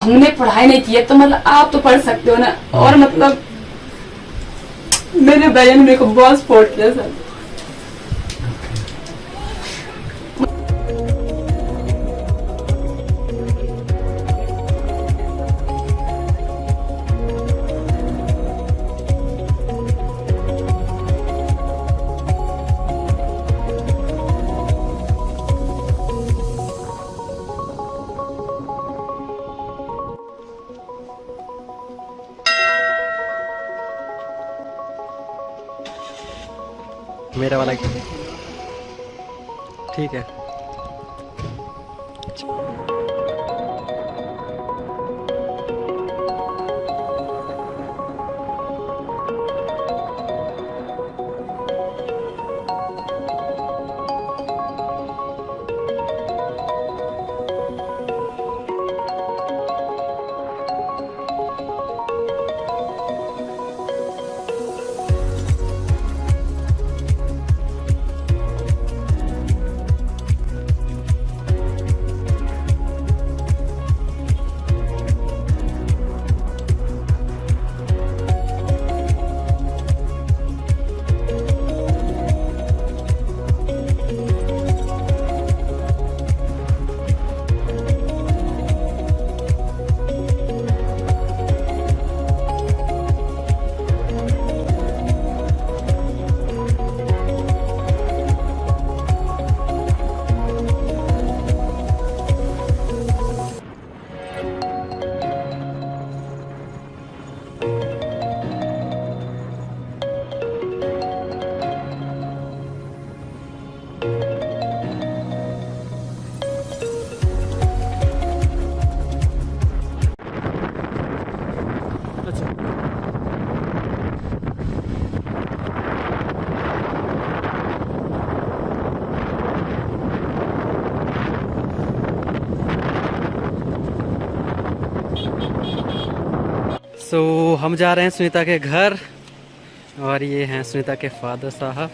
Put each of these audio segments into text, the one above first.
हमने पढ़ाई नहीं की है तो मतलब आप तो पढ़ सकते हो ना। और मतलब मेरे भैया ने मेरे को बहुत सपोर्ट किया सर। मेरा वाला ठीक है। हम जा रहे हैं सुनीता के घर और ये हैं सुनीता के फादर साहब।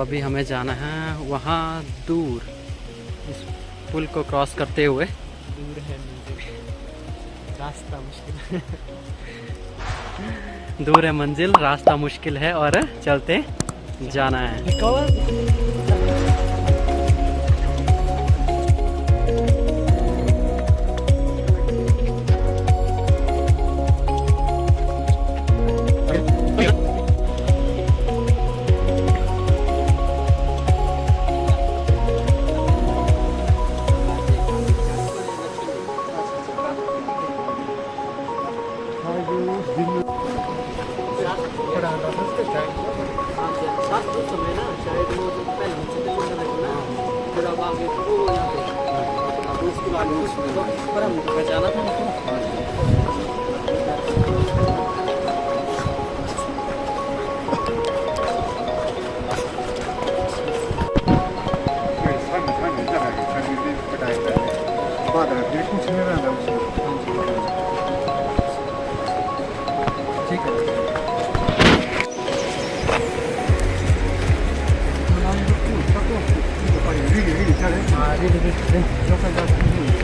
अभी हमें जाना है वहाँ दूर, इस पुल को क्रॉस करते हुए। दूर है रास्ता मुश्किल दूर है मंजिल, रास्ता मुश्किल है और चलते जाना है। जाना था ठीक है।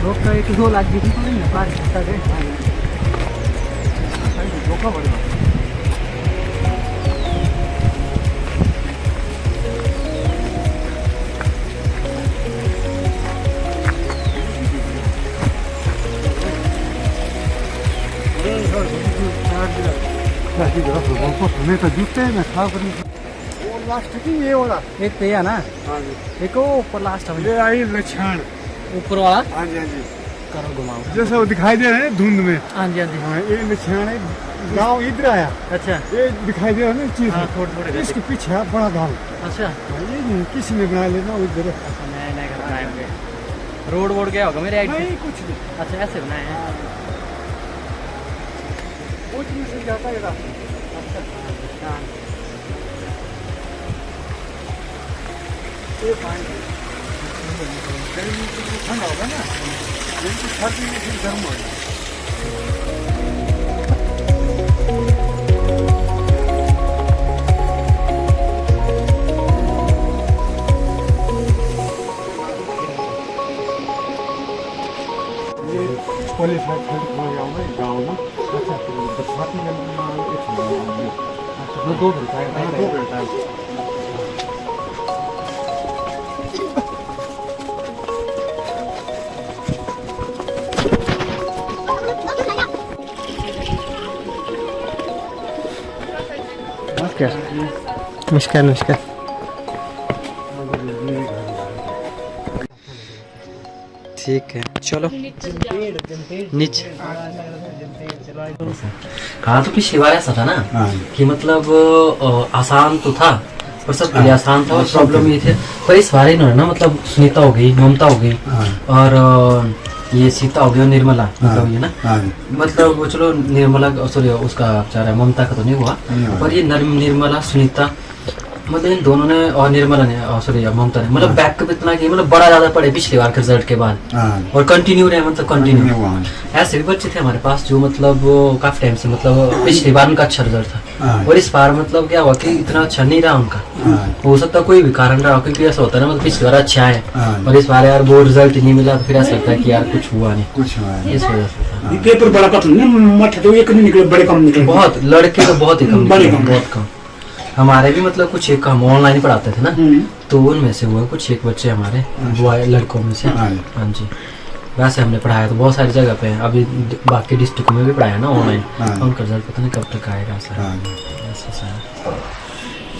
रोक का एक दो लाख भी जूते में खा कर लास्ट की ये वाला एक पे है ना। हाँ जी, एक वो ऊपर लास्ट है ये आई लक्षण ऊपर वाला। हाँ जी हाँ जी, करो घुमाओ जैसा वो दिखाई दे रहा है धुंध में। हाँ जी हाँ जी। हाँ ये लक्षण है, गाँव इधर आया। अच्छा ये दिखाई दे रहा है ना चीज, हाँ थोड़े थोड़े इसके पीछे है बड़ा गाँव। अच्छा ये नहीं किसी ने बना लेना उधर। नए नए घर बनाए होंगे, रोड वोड गया होगा मेरे आइड नहीं कुछ नहीं, अच्छा ऐसे बनाए हैं। वो चीज से जाता है रास्ता। हाँ ये पानी गर्मी में ठंडा होगा ना, सर्दी में फिर गर्म होगा। ये पुलिस है गाँव में अच्छा बचपन में दो घंटा है नमस्कार नमस्कार। ठीक है चलो नीचे। हाँ तो पिछली बार ऐसा था ना कि मतलब आसान तो था और सब के लिए आसान था और प्रॉब्लम ये थे, पर इस बार इन्होंने ना मतलब सुनीता हो गई, ममता हो गई और ये सीता हो गई और निर्मला मतलब ये ना मतलब वो चलो निर्मला सॉरी उसका बेचारा है ममता का तो नहीं हुआ, पर ये निर्मला सुनीता मतलब इन दोनों ने और निर्मला ने सॉरी ममता ने मतलब बैकअप इतना कि मतलब बड़ा ज्यादा पड़े पिछली बार के रिजल्ट के बाद और कंटिन्यू रहे मतलब कंटिन्यू। ऐसे भी बच्चे थे हमारे पास जो मतलब काफी टाइम से मतलब पिछली बार उनका अच्छा रिजल्ट था और इस बार मतलब क्या हुआ कि इतना अच्छा नहीं रहा उनका। हो सकता है कोई भी कारण रहा क्योंकि ऐसा होता है ना मतलब पिछली बार अच्छा है और इस बार यार वो रिजल्ट नहीं मिला तो फिर ऐसा लगता है कि यार कुछ हुआ नहीं, कुछ इस वजह से पेपर बड़ा कम तो एक नहीं निकले, बड़े कम निकले बहुत, लड़के तो बहुत ही कम, बहुत कम। हमारे भी मतलब कुछ एक हम ऑनलाइन पढ़ाते थे ना तो उनमें से हुआ कुछ एक बच्चे हमारे लड़कों में से। हाँ जी वैसे हमने पढ़ाया तो बहुत सारी जगह पे है, अभी बाकी डिस्ट्रिक्ट में भी पढ़ाया ना ऑनलाइन, उनका रिजल्ट पता नहीं कब तक आएगा सर।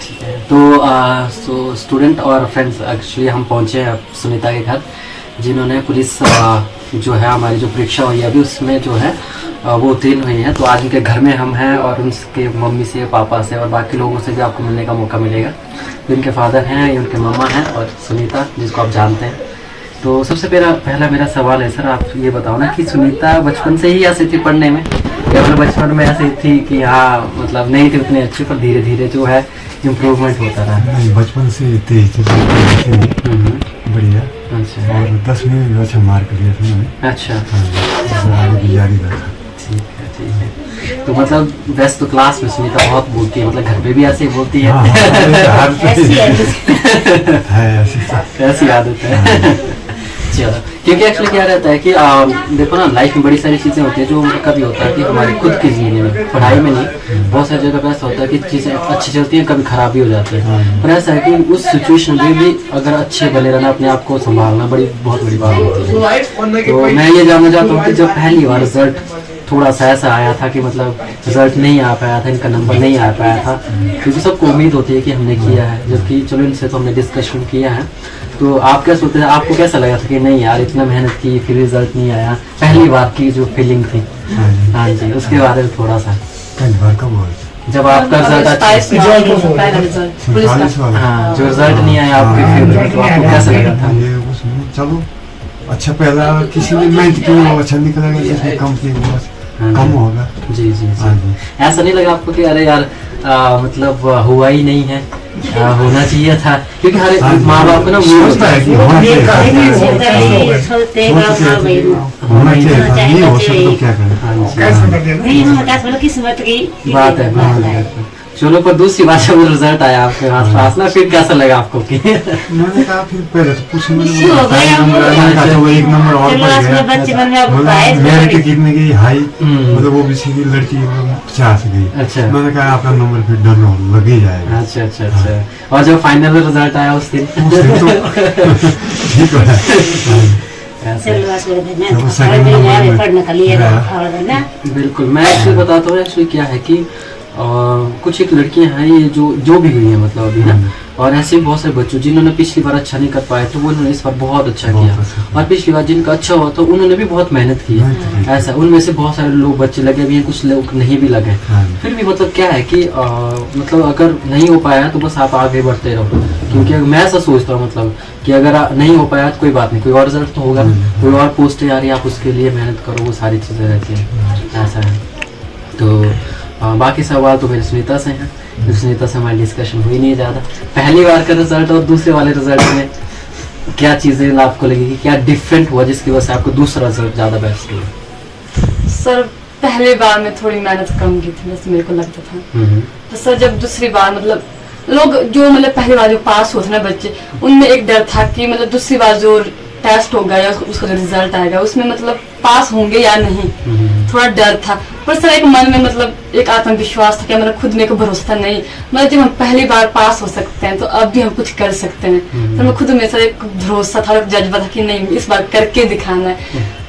ठीक है तो स्टूडेंट और फ्रेंड्स एक्चुअली हम पहुंचे हैं सुनीता के घर जिन्होंने पुलिस जो है हमारी जो परीक्षा हुई है अभी उसमें जो है वो उत्तीर्ण हुई है। तो आज उनके घर में हम हैं और उनके मम्मी से पापा से और बाकी लोगों से भी आपको मिलने का मौका मिलेगा। तो इनके फादर हैं, ये उनके मम्मा हैं और सुनीता जिसको आप जानते हैं। तो सबसे पहला मेरा सवाल है सर, आप ये बताओ ना कि सुनीता बचपन से ही ऐसी थी पढ़ने में या मतलब बचपन में ऐसी थी कि हाँ मतलब नहीं थी उतनी अच्छी पर धीरे धीरे जो है इम्प्रूवमेंट होता रहा? बचपन से तेज बढ़िया। अच्छा और 10वीं में अच्छा मार्क लिया था मैंने। अच्छा जारी रखा। ठीक है तो मतलब वैसे तो क्लास में सुनीता बहुत बोलती है, मतलब घर पे भी ऐसे ही बोलती है? ऐसी आदत है। चलो क्योंकि एक्चुअली क्या रहता है कि देखो ना लाइफ में बड़ी सारी चीजें होती है जो कभी होता है कि हमारी खुद की जिंदगी में पढ़ाई में नहीं बहुत सारी जगह पे ऐसा होता है कि चीजें अच्छी चलती हैं कभी खराब भी हो जाती है। पर ऐसा है कि उस सिचुएशन में भी अगर अच्छे बने रहना अपने आप को संभालना बहुत बड़ी बात होती है। तो मैं ये जानना चाहता हूँ कि जब पहली बार रिजल्ट थोड़ा सा ऐसा आया था कि मतलब रिजल्ट नहीं आ पाया था, इनका नंबर नहीं आ पाया था क्योंकि सबको उम्मीद होती है कि हमने किया है, जबकि चलो इनसे तो हमने डिस्कशन किया है। तो आप क्या सोचते हैं, आपको कैसा लगा था कि नहीं यार इतना मेहनत की फिर रिजल्ट नहीं आया, पहली बार की जो फीलिंग थी? हाँ जी उसके बारे में थोड़ा सा। पहली बार कब हुआ? जब आपका रिजल्ट हाँ जो रिजल्ट नहीं आया आपके फेवरेट तो आपको कैसा लगा था? चलो अच्छा पहला किसी ने मेहनत की वो अच्छा निकलेगा, जिसने कम की वो कम होगा। जी जी जी ऐसा नहीं लगा आपको कि अरे यार मतलब हुआ ही नहीं है, होना चाहिए था? क्योंकि हर माँ बाप को ना सोचता है कि होना चाहिए था, नहीं हो सकता तो क्या करें। किस्मत की बात है। चलो पर दूसरी बात जब रिजल्ट आया आपके पास ना फिर कैसा लगा आपको? कि मैंने कहा फिर पहले तो कुछ नंबर एक नंबर और बढ़ गया, मेरिट गिरने गई हाई मतलब वो भी सीधी लड़की 50 गई। अच्छा मैंने कहा आपका नंबर फिर डन लग ही जाएगा। अच्छा और जब फाइनल रिजल्ट आया उस दिन ठीक है। बिल्कुल मैं एक्चुअली बताता हूँ एक्चुअली क्या है कि कुछ एक लड़कियां हैं ये जो भी हुई है मतलब अभी ना, और ऐसे भी बहुत सारे बच्चों जिन्होंने पिछली बार अच्छा नहीं कर पाए तो वो उन्होंने इस बार बहुत अच्छा किया और पिछली बार जिनका अच्छा हुआ तो उन्होंने भी बहुत मेहनत की है। ऐसा उनमें से बहुत सारे लोग बच्चे लगे भी हैं, कुछ लोग नहीं भी लगे। फिर भी मतलब क्या है कि मतलब अगर नहीं हो पाया तो बस आप आगे बढ़ते रहो, क्योंकि मैं ऐसा सोचता हूँ मतलब कि अगर नहीं हो पाया तो कोई बात नहीं, कोई और रिजल्ट तो होगा, कोई और पोस्ट आ रही है, आप उसके लिए मेहनत करो, वो सारी चीज़ें रहती हैं। ऐसा है तो बाकी सवाल तो मेरे सुनीता से हैं, सुनीता से हमारी डिस्कशन हुई नहीं ज़्यादा। पहली बार का रिजल्ट और दूसरे वाले रिजल्ट में क्या चीज़ें आपको लगी कि क्या डिफरेंट हुआ जिसकी वजह से आपको दूसरा रिजल्ट ज़्यादा बेस्ट हुआ? सर पहली बार में थोड़ी मेहनत कम की थी जैसे मेरे को लगता था, तो सर जब दूसरी बार मतलब लोग जो मतलब पहली बार जो पास होते ना बच्चे उनमें एक डर था कि मतलब दूसरी बार जो टेस्ट होगा या उसका जो रिजल्ट आएगा उसमें मतलब पास होंगे या नहीं, थोड़ा डर था। पर सर एक मन में मतलब एक आत्मविश्वास था कि मतलब खुद में एक भरोसा था, नहीं मतलब जब हम पहली बार पास हो सकते हैं तो अब भी हम कुछ कर सकते हैं। तो मैं खुद में सर एक भरोसा था, एक जज्बा था कि नहीं इस बार करके दिखाना है।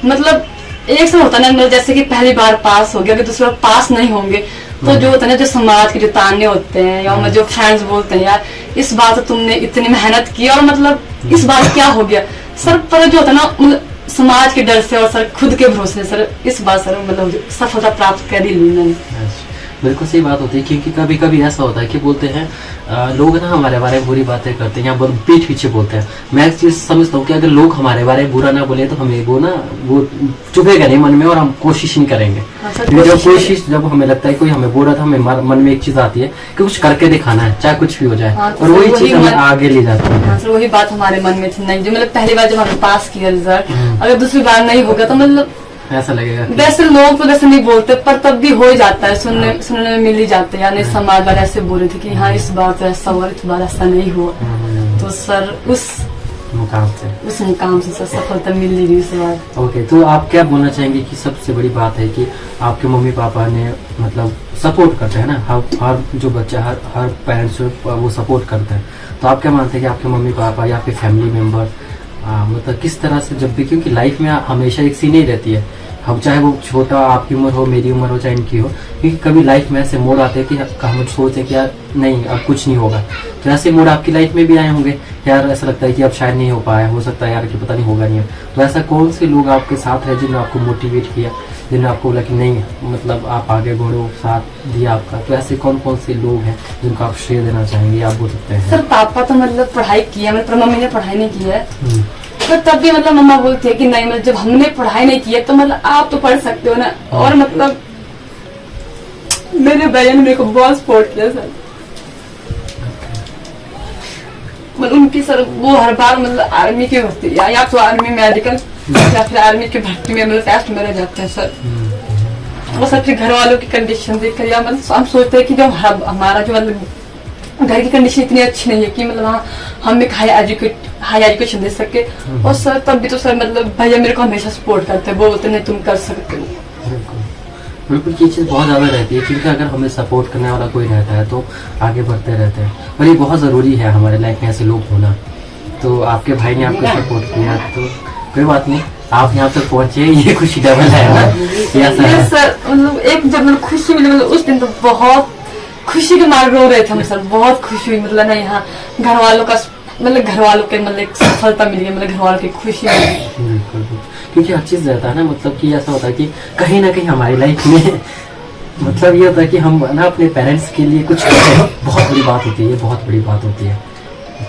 मतलब एक समय होता ना मतलब जैसे कि पहली बार पास हो गया, अगर दूसरी बार पास नहीं होंगे तो जो होता है ना, जो समाज के जो ताने होते हैं या जो फ्रेंड्स बोलते हैं यार इस बार तो तुमने इतनी मेहनत की और मतलब इस बार क्या हो गया सर, पर जो होता है ना मतलब समाज के डर से और सर खुद के भरोसे से सर इस बार सर मतलब सफलता प्राप्त कर ही ली मैंने। बिल्कुल सही बात होती है, क्योंकि कभी कभी ऐसा होता है कि बोलते हैं लोग ना हमारे बारे में बुरी बातें करते हैं या पीठ पीछे बोलते हैं। मैं एक चीज समझता हूँ कि अगर लोग हमारे बारे में बुरा ना बोले तो हमें वो चुभेगा नहीं मन में और हम कोशिश नहीं करेंगे। जब हमें लगता है कोई हमें बोल रहा था, हमें मन में एक चीज आती है कि कुछ करके दिखाना है चाहे कुछ भी हो जाए, और वही चीज हमें आगे ले जाती है। सर वही बात हमारे मन में थी, नहीं जो मतलब पहली बार जब हमने पास किया रिजल्ट, अगर दूसरी बार नहीं होगा तो मतलब ऐसा लगेगा। वैसे लोग तो वैसे नहीं बोलते पर तब भी हो ही जाता है, सुनने में मिल ही जाते हैं। यानी समाज वाले ऐसे बोल रहे थे कि हाँ इस बार तो ऐसा हुआ, इस बार ऐसा नहीं हुआ। तो सर उस मुकाम से सर सफलता मिल रही इस बार। ओके, तो आप क्या बोलना चाहेंगे कि सबसे बड़ी बात है कि आपके मम्मी पापा ने मतलब सपोर्ट करते हैं ना, हर जो बच्चा हर पेरेंट्स वो सपोर्ट करते हैं, तो आप क्या मानते हैं कि आपके मम्मी पापा या फिर फैमिली मेंबर मतलब किस तरह से जब भी, क्योंकि लाइफ में हमेशा एक सी नहीं रहती है, हम चाहे वो छोटा आपकी उम्र हो मेरी उम्र हो चाहे इनकी हो, क्योंकि कभी लाइफ में ऐसे मोड़ आते हैं कि हम सोचते कि यार नहीं अब कुछ नहीं होगा। तो ऐसे मोड़ आपकी लाइफ में भी आए होंगे यार, ऐसा लगता है कि अब शायद नहीं हो पाया, हो सकता है यार कि पता नहीं होगा नहीं है। तो ऐसा कौन से लोग आपके साथ रहे जिन्होंने आपको मोटिवेट किया, जिन्होंने आपको बोला कि नहीं मतलब आप आगे बढ़ो, साथ दिया आपका? तो ऐसे कौन कौन से लोग हैं जिनको आप श्रेय देना चाहेंगे, आप बोल सकते हैं? सर पापा तो मतलब पढ़ाई किया, मतलब मम्मी ने पढ़ाई नहीं की है, तो तब भी मतलब मम्मा बोलती है कि नहीं मतलब जब हमने पढ़ाई नहीं की है तो मतलब आप तो पढ़ सकते हो ना। और मतलब मेरे भैया ने मेरे को बहुत सपोर्ट किया सर, मतलब उनकी सर वो हर बार मतलब आर्मी की भर्ती या तो आर्मी मेडिकल या फिर आर्मी की भर्ती में मतलब टेस्ट मेरे जाते हैं सर। वो सबके घर वालों की कंडीशन देख कर या मतलब हम सोचते हैं कि जो हमारा जो मतलब घर की कंडीशन इतनी अच्छी नहीं है कि मतलब हाँ हम एक हाई एजुकेशन दे सके। और सर तब भी तो सर मतलब भैया मेरे को हमेशा सपोर्ट करते हैं, वो बोलते नहीं तुम कर सकते हो। बिल्कुल ये चीज़ बहुत ज़्यादा रहती है, क्योंकि अगर हमें सपोर्ट करने वाला कोई रहता है तो आगे बढ़ते रहते हैं, और ये बहुत ज़रूरी है हमारे लाइफ में ऐसे लोग होना। तो आपके भाई ने आपको सपोर्ट किया तो कोई बात नहीं, आप यहाँ तक पहुँचे, ये खुशी डबल है ना। सर मतलब एक जब मतलब खुशी मिली मतलब उस दिन तो बहुत खुशी के मारे रो रहे थे हम सर, बहुत खुशी हुई मतलब नहीं हाँ घर वालों के मतलब एक सफलता मिली है, मतलब घर वालों की खुशी मिली। क्योंकि हर चीज रहता है ना, मतलब कि ऐसा होता है कि कहीं ना कहीं हमारी लाइफ में मतलब ये होता है कि हम ना अपने पेरेंट्स के लिए कुछ करें, बहुत बड़ी बात होती है, ये बहुत बड़ी बात होती है।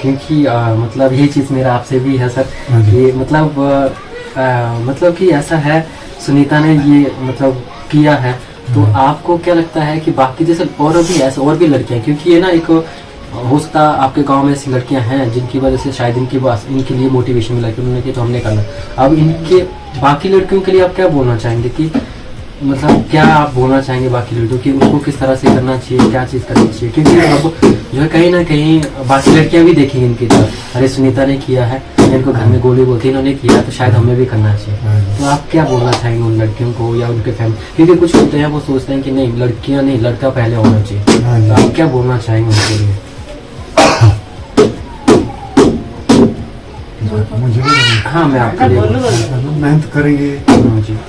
क्योंकि मतलब ये चीज मेरा आपसे भी है सर कि मतलब कि ऐसा है सुनीता ने ये मतलब किया है, तो आपको क्या लगता है कि बाकी जैसे और भी लड़कियां, क्योंकि ये ना एक हो सकता है आपके गांव में ऐसी लड़कियां हैं जिनकी वजह से शायद इनके लिए मोटिवेशन मिला कि उन्होंने किया तो हमने करना। अब इनके बाकी लड़कियों के लिए आप क्या बोलना चाहेंगे कि मतलब क्या आप बोलना चाहेंगे बाकी लड़कियों की उनको किस तरह से करना चाहिए, क्या चीज़ करनी चाहिए? क्योंकि अब जो है कहीं ना कहीं बाकी लड़कियां भी देखेंगी इनकी तरफ, अरे सुनीता ने किया है, इनको घर में गोली बोलती इन्होंने किया तो शायद हमें भी करना चाहिए। तो आप क्या बोलना चाहेंगे उन लड़कियों को या उनके फैमिली? क्योंकि कुछ होते हैं वो सोचते हैं कि नहीं लड़कियां नहीं लड़का पहले होना चाहिए, तो आप क्या बोलना चाहेंगे उनके लिए? मुझे हाँ मैं आपके लिए मेहनत करेंगे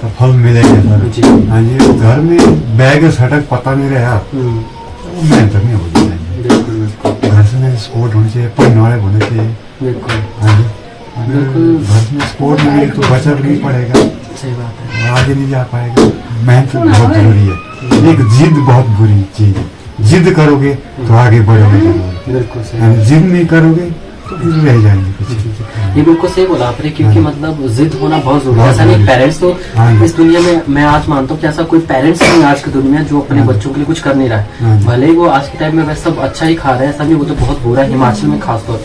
तो फल मिलेगा सर। हाँ जी, घर में बैग सटक पता नहीं रहा मेहनत नहीं होगी। घर से सपोर्ट होनी चाहिए, पढ़ने वाले होने चाहिए। बिल्कुल हाँ जी, घर में सपोर्ट नहीं तो बचा भी नहीं पड़ेगा, सही बात है, आगे नहीं जा पाएगा। मेहनत बहुत जरूरी है, एक जिद बहुत बुरी चीज है, जिद करोगे तो आगे बढ़ोगे जरूर, बिल्कुल सही। जिद नहीं करोगे तो फिर रह जाएंगे कुछ। ये बिल्कुल सही बोला आपने, क्योंकि मतलब जिद होना बहुत जरूरी है। ऐसा नहीं पेरेंट्स तो इस दुनिया में मैं आज मानता हूँ कि ऐसा कोई पेरेंट्स नहीं आज की दुनिया में जो अपने बच्चों के लिए कुछ कर नहीं रहा है। भले ही वो आज के टाइम में वैसे सब अच्छा ही खा रहे हैं, ऐसा नहीं वो तो बहुत बुरा है हिमाचल में खासतौर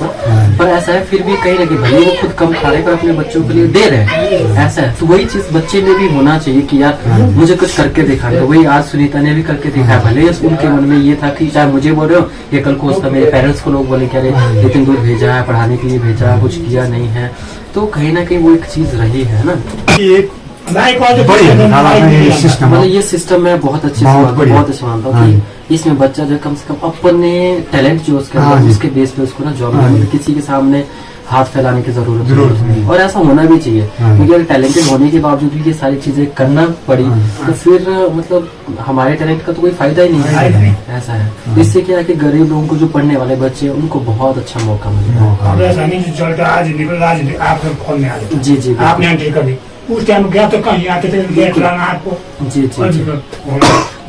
पर ऐसा है, फिर भी कहीं ना कहीं भले वो खुद कम खा रहे पर अपने बच्चों के लिए दे रहे हैं, ऐसा है। तो वही चीज बच्चे में भी होना चाहिए कि यार मुझे कुछ करके दिखाना। वही आज सुनीता ने भी करके दिखाया, भले उनके मन में ये था कि चाहे मुझे बोल रहे हो ये कल को उसका मेरे पेरेंट्स को लोग बोले कि अरे इतनी दूर भेजा है पढ़ाने के लिए भेजा, कुछ किया नहीं है, तो कहीं ना कहीं वो एक चीज रही है ना, एक लाइक और बड़ी है सिस्टम। मतलब ये सिस्टम मैं बहुत अच्छे से मानता हूँ, बहुत अच्छे मानता हूँ कि इसमें बच्चा जो कम से कम अपने टैलेंट जो उसके अंदर उसके बेस पे उसको ना जॉब में किसी के सामने हाथ फैलाने की जरूरत नहीं, और ऐसा होना भी चाहिए, क्योंकि अगर टैलेंटेड होने के बावजूद भी ये सारी चीजें करना पड़ी तो फिर मतलब हमारे टैलेंट का तो कोई फायदा ही नहीं है। ऐसा है, इससे क्या है कि गरीब लोगों को जो पढ़ने वाले बच्चे हैं उनको बहुत अच्छा मौका मिलेगा। अब ऐसा नहीं चलता आज निकल आज आपके फोन में आ जाता। जी जी आपने एंट्री कर दी, उस टाइम गया तो कहीं आते थे गेट लगाना आपको। जी जी,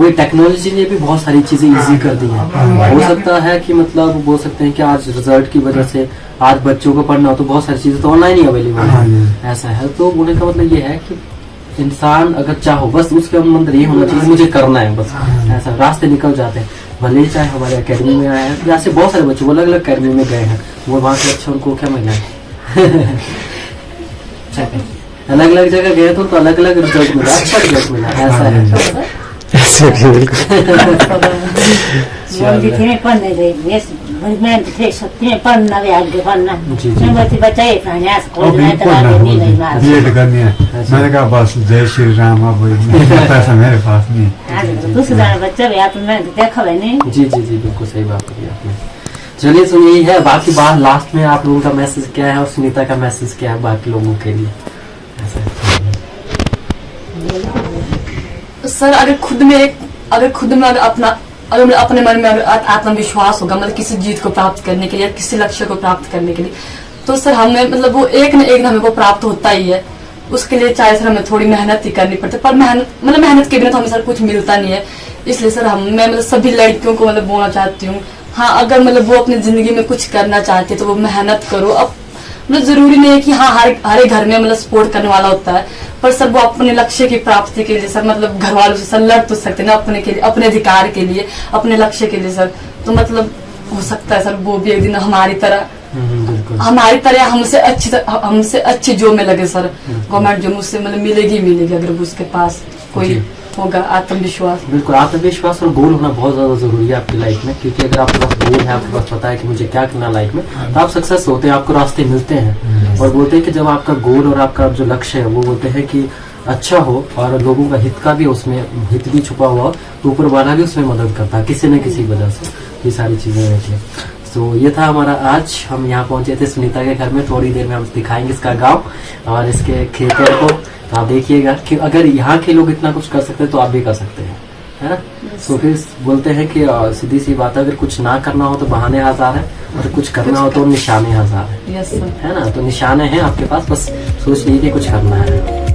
वही टेक्नोलॉजी ने भी बहुत सारी चीजें इजी कर दी हैं। हो सकता है कि मतलब बोल सकते हैं कि आज रिजल्ट की वजह से आज बच्चों को पढ़ना हो तो बहुत सारी चीजें तो ऑनलाइन ही अवेलेबल है। ऐसा है, तो बोलने का मतलब ये है कि इंसान अगर चाहो बस उसके अंदर ये होना चाहिए मुझे करना है, बस ऐसा रास्ते निकल जाते हैं। भले ही चाहे हमारे अकेडमी में आए हैं, जैसे बहुत सारे बच्चे वो अलग अलग अकेडमी में गए हैं, वो वहाँ से अच्छा उनको क्या मिला अलग अलग जगह गए तो अलग अलग रिजल्ट मिला, अच्छा रिजल्ट मिला। ऐसा है पढ़ने थे सत्य में पढ़ना भी आगे पढ़ना बच्चा एक मैंने कहा बस जय श्री राम, अब पैसा मेरे पास नहीं। दूसरा बच्चा भी आपने देखा है नहीं। जी जी जी, बिल्कुल सही बात कही आपने। चलिए सुनिए, यही है, बाकी बात लास्ट में आप लोगों का मैसेज क्या है और सुनीता का मैसेज क्या है बाकी लोगों के लिए। सर अगर खुद में अगर अपने मन में अगर आत्मविश्वास होगा, मतलब किसी जीत को प्राप्त करने के लिए, किसी लक्ष्य को प्राप्त करने के लिए, तो सर हमें मतलब वो एक न एक हमें को प्राप्त होता ही है। उसके लिए चाहे सर हमें थोड़ी मेहनत ही करनी पड़ती है, पर मेहनत के बिना तो हमें सर कुछ मिलता नहीं है। इसलिए सर मैं मतलब सभी लड़कियों को मतलब बोलना चाहती हूँ, हाँ अगर मतलब वो अपनी जिंदगी में कुछ करना चाहती है तो वो मेहनत करो। अब मतलब जरूरी नहीं है कि हाँ हर घर में मतलब सपोर्ट करने वाला होता है, पर सर वो अपने लक्ष्य की प्राप्ति के लिए सर मतलब घर वालों से सर लड़ तो सकते ना अपने के लिए, अपने अधिकार के लिए, अपने लक्ष्य के लिए सर। तो मतलब हो सकता है सर वो भी एक दिन हमारी तरह हमसे अच्छी जॉब में लगे सर, गवर्नमेंट जॉब उससे मतलब मिलेगी अगर उसके पास कोई होगा आत्मविश्वास। बिल्कुल, आत्मविश्वास और गोल होना बहुत ज्यादा जरूरी है आपकी लाइफ में, क्योंकि अगर आपके पास गोल है, आपके पास पता है कि मुझे क्या करना लाइफ में, तो आप सक्सेस होते हैं, आपको रास्ते मिलते हैं। और बोलते हैं कि जब आपका गोल और आपका जो लक्ष्य है वो बोलते हैं कि अच्छा हो और लोगों का हित का भी उसमें हित भी छुपा हुआ, तो ऊपर वाला भी उसमें मदद करता है किसी न किसी वजह से। ये सारी चीजें रहती है। तो ये था हमारा आज, हम यहाँ पहुंचे थे सुनीता के घर में। थोड़ी देर में हम दिखाएंगे इसका गांव और इसके खेतों को, तो आप देखिएगा कि अगर यहाँ के लोग इतना कुछ कर सकते हैं तो आप भी कर सकते हैं, है ना। तो फिर बोलते हैं कि सीधी सी बात है, अगर कुछ ना करना हो तो बहाने हजार है, और कुछ करना हो तो निशाने हजार है ना। तो निशाने हैं आपके पास, बस सोच लीजिए कि कुछ करना है।